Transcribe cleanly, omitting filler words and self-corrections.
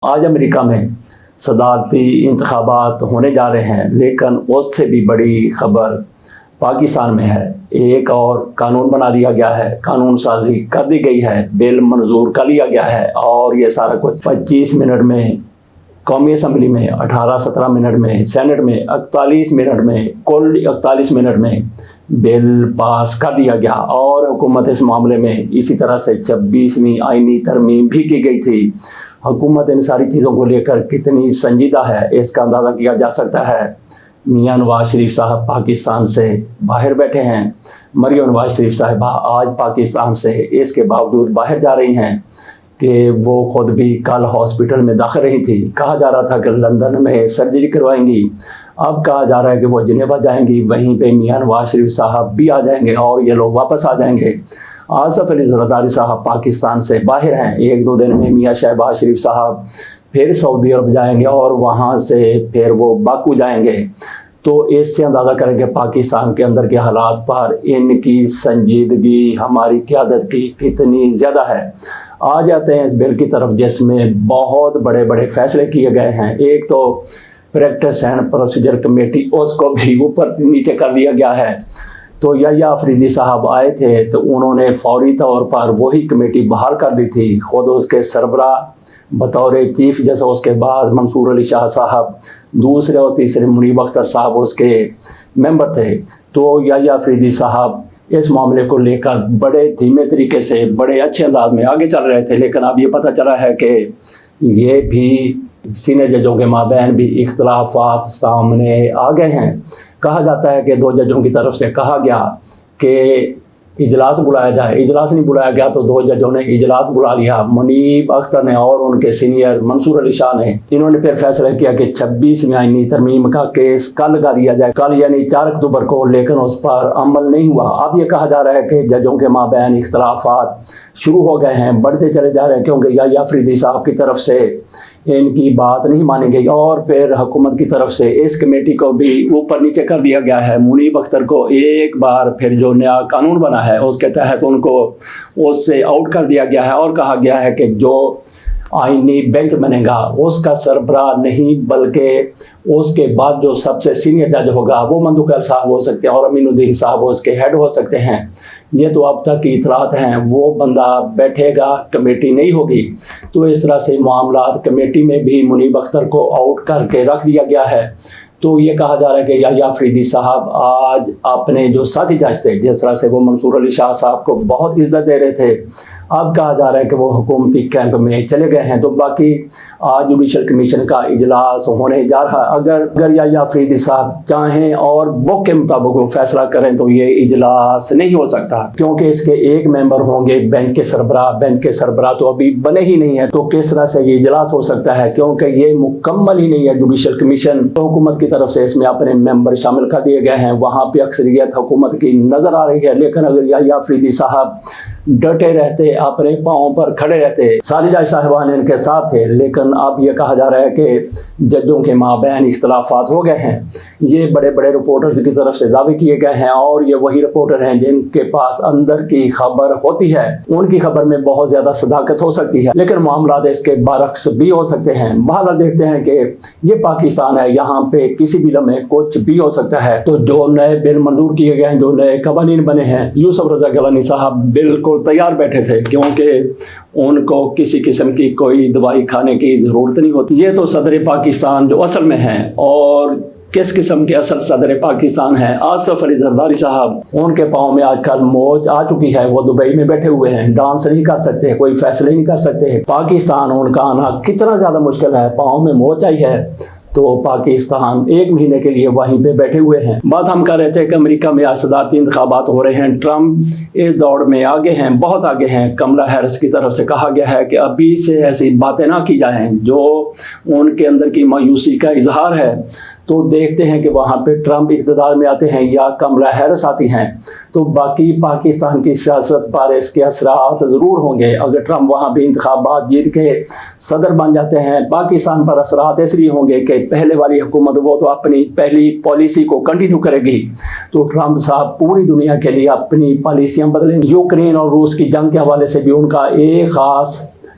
آج امریکہ میں صدارتی انتخابات ہونے جا رہے ہیں، لیکن اس سے بھی بڑی خبر پاکستان میں ہے۔ ایک اور قانون بنا دیا گیا ہے، قانون سازی کر دی گئی ہے، بل منظور کر لیا گیا ہے اور یہ سارا کچھ 25 منٹ میں قومی اسمبلی میں، 18-17 منٹ میں سینٹ میں، 41 منٹ میں، کل 41 منٹ میں بل پاس کر دیا گیا اور حکومت اس معاملے میں اسی طرح سے 26ویں آئینی ترمیم بھی کی گئی تھی۔ حکومت ان ساری چیزوں کو لے کر کتنی سنجیدہ ہے، اس کا اندازہ کیا جا سکتا ہے۔ میاں نواز شریف صاحب پاکستان سے باہر بیٹھے ہیں، مریم نواز شریف صاحبہ آج پاکستان سے اس کے باوجود باہر جا رہی ہیں کہ وہ خود بھی کل ہاسپٹل میں داخل رہی تھی۔ کہا جا رہا تھا کہ لندن میں سرجری کروائیں گی، اب کہا جا رہا ہے کہ وہ جنیوا جائیں گی، وہیں پہ میاں نواز شریف صاحب بھی آ جائیں گے اور یہ لوگ واپس آ جائیں گے۔ آصف علی زرداری صاحب پاکستان سے باہر ہیں، 1-2 دن میں میاں شہباز شریف صاحب پھر سعودی عرب جائیں گے اور وہاں سے پھر وہ باکو جائیں گے۔ تو اس سے اندازہ کریں کہ پاکستان کے اندر کے حالات پر ان کی سنجیدگی ہماری قیادت کی کتنی زیادہ ہے۔ آ جاتے ہیں اس بل کی طرف جس میں بہت بڑے بڑے فیصلے کیے گئے ہیں۔ ایک تو پریکٹس اینڈ پروسیجر کمیٹی، اس کو بھی اوپر نیچے کر دیا گیا ہے۔ تو یحییٰ آفریدی صاحب آئے تھے تو انہوں نے فوری طور پر وہی کمیٹی بحال کر دی تھی، خود اس کے سربراہ بطور چیف جیسا، اس کے بعد منصور علی شاہ صاحب، دوسرے اور تیسرے منیب اختر صاحب اس کے ممبر تھے۔ تو یحییٰ آفریدی صاحب اس معاملے کو لے کر بڑے دھیمے طریقے سے بڑے اچھے انداز میں آگے چل رہے تھے، لیکن اب یہ پتہ چلا ہے کہ یہ بھی سینئر ججوں کے مابین بھی اختلافات سامنے آ گئے ہیں۔ کہا جاتا ہے کہ 2 ججوں کی طرف سے کہا گیا کہ اجلاس بلایا جائے، اجلاس نہیں بلایا گیا تو 2 ججوں نے اجلاس بلا لیا، منیب اختر نے اور ان کے سینئر منصور علی شاہ نے۔ انہوں نے پھر فیصلہ کیا کہ 26ویں آئینی ترمیم کا کیس کل لگا دیا جائے، کل یعنی 4 اکتوبر کو، لیکن اس پر عمل نہیں ہوا۔ اب یہ کہا جا رہا ہے کہ ججوں کے مابین اختلافات شروع ہو گئے ہیں، بڑھتے چلے جا رہے ہیں، کیونکہ یحییٰ آفریدی صاحب کی طرف سے ان کی بات نہیں مانی گئی اور پھر حکومت کی طرف سے اس کمیٹی کو بھی اوپر نیچے کر دیا گیا ہے۔ منیب اختر کو ایک بار پھر جو نیا قانون بنا ہے اس کے تحت ان کو اس سے آؤٹ کر دیا گیا ہے اور کہا گیا ہے کہ جو آئینی بینچ بنے گا اس کا سربراہ نہیں بلکہ اس کے بعد جو سب سے سینئر جج ہوگا وہ مندوقیل صاحب ہو سکتے ہیں اور امین الدین صاحب اس کے ہیڈ ہو سکتے ہیں۔ یہ تو اب تک کی اطلاعات ہیں، وہ بندہ بیٹھے گا، کمیٹی نہیں ہوگی۔ تو اس طرح سے معاملات کمیٹی میں بھی منیب اختر کو آؤٹ کر کے رکھ دیا گیا ہے۔ تو یہ کہا جا رہا ہے کہ یحییٰ آفریدی صاحب آج اپنے جو ساتھی جج تھے، جس طرح سے وہ منصور علی شاہ صاحب کو بہت عزت دے رہے تھے، اب کہا جا رہا ہے کہ وہ حکومتی کیمپ میں چلے گئے ہیں۔ تو باقی آج جوڈیشل کمیشن کا اجلاس ہونے جا رہا ہے۔ اگر یحییٰ آفریدی صاحب چاہیں اور وہ کے مطابق وہ فیصلہ کریں تو یہ اجلاس نہیں ہو سکتا، کیونکہ اس کے ایک ممبر ہوں گے بینچ کے سربراہ، بینچ کے سربراہ تو ابھی بنے ہی نہیں ہے، تو کس طرح سے یہ اجلاس ہو سکتا ہے، کیونکہ یہ مکمل ہی نہیں ہے جوڈیشل کمیشن۔ تو حکومت کی طرف سے اس میں اپنے ممبر شامل کر دیے گئے ہیں، وہاں پہ اکثریت حکومت کی نظر آ رہی ہے، لیکن اگر یحییٰ آفریدی صاحب ڈٹے رہتے، اپنے پاؤں پر کھڑے رہتے، ساری جج صاحبان ان کے ساتھ تھے، لیکن اب یہ کہا جا رہا ہے کہ ججوں کے مابین اختلافات ہو گئے ہیں۔ یہ بڑے بڑے رپورٹرز کی طرف سے دعوے کیے گئے ہیں اور یہ وہی رپورٹر ہیں جن کے پاس اندر کی خبر ہوتی ہے، ان کی خبر میں بہت زیادہ صداقت ہو سکتی ہے، لیکن معاملات اس کے برعکس بھی ہو سکتے ہیں۔ بہرحال دیکھتے ہیں کہ یہ پاکستان ہے، یہاں پہ کسی بھی لمحے کچھ بھی ہو سکتا ہے۔ تو جو نئے بل منظور کیے گئے ہیں، جو نئے قوانین بنے ہیں، یوسف رضا گیلانی صاحب بالکل تیار بیٹھے تھے، کیونکہ ان کو کسی قسم کی کوئی دوائی کھانے کی ضرورت نہیں ہوتی۔ یہ تو صدر پاکستان جو اصل میں ہیں، اور کس قسم کے اصل صدر پاکستان ہیں آصف علی زرداری صاحب، ان کے پاؤں میں آج کل موج آ چکی ہے، وہ دبئی میں بیٹھے ہوئے ہیں، ڈانس نہیں کر سکتے، کوئی فیصلے نہیں کر سکتے۔ پاکستان ان کا آنا کتنا زیادہ مشکل ہے، پاؤں میں موج آئی ہے تو پاکستان 1 مہینے کے لیے وہیں پہ بیٹھے ہوئے ہیں۔ بات ہم کر رہے تھے کہ امریکہ میں صدارتی انتخابات ہو رہے ہیں، ٹرمپ اس دوڑ میں آگے ہیں، بہت آگے ہیں۔ کملا ہیرس کی طرف سے کہا گیا ہے کہ ابھی سے ایسی باتیں نہ کی جائیں جو ان کے اندر کی مایوسی کا اظہار ہے۔ تو دیکھتے ہیں کہ وہاں پہ ٹرمپ اقتدار میں آتے ہیں یا کملا ہیرس آتی ہیں، تو باقی پاکستان کی سیاست پر اس کے اثرات ضرور ہوں گے۔ اگر ٹرمپ وہاں پہ انتخابات جیت کے صدر بن جاتے ہیں، پاکستان پر اثرات اس لیے ہوں گے کہ پہلے والی حکومت وہ تو اپنی پہلی پالیسی کو کنٹینیو کرے گی، تو ٹرمپ صاحب پوری دنیا کے لیے اپنی پالیسیاں بدلیں گے۔ یوکرین اور روس کی جنگ کے حوالے سے بھی ان کا ایک خاص